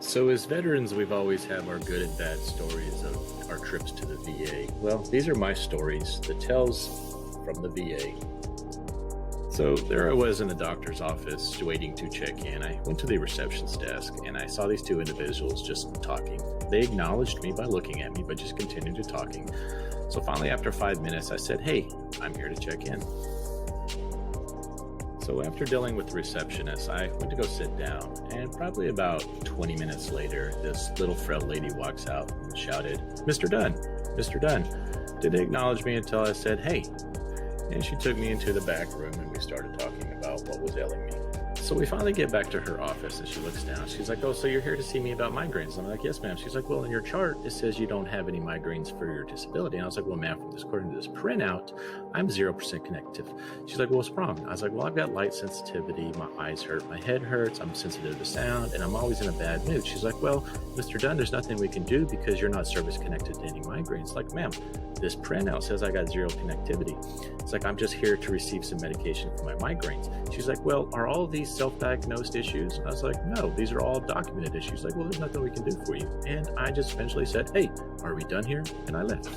So, as veterans, we've always have our good and bad stories of our trips to the VA. Well, these are my stories, the tales from the VA. So, there I was in the doctor's office waiting to check in. I went to the receptionist desk and I saw these two individuals just talking. They acknowledged me by looking at me, but just continued to talking. So, finally, after 5 minutes, I said, "Hey, I'm here to check in." So after dealing with the receptionist, I went to go sit down, and probably about 20 minutes later, this little frail lady walks out and shouted, "Mr. Dunn, Mr. Dunn." Didn't acknowledge me until I said, "Hey." And she took me into the back room and we started talking about what was ailing me. So we finally get back to her office and she looks down. She's like, "Oh, so you're here to see me about migraines?" I'm like, "Yes, ma'am." She's like, "Well, in your chart, it says you don't have any migraines for your disability." And I was like, "Well, ma'am, according to this printout, I'm 0% connective." She's like, "Well, what's wrong?" I was like, "Well, I've got light sensitivity. My eyes hurt. My head hurts. I'm sensitive to sound. And I'm always in a bad mood." She's like, "Well, Mr. Dunn, there's nothing we can do because you're not service connected to any migraines." Like, "Ma'am, this printout says I got zero connectivity." It's like, "I'm just here to receive some medication for my migraines." She's like, "Well, are all of these self-diagnosed issues?" And I was like, "No, these are all documented issues." Like, "Well, there's nothing we can do for you." And I just eventually said, "Hey, are we done here?" And I left.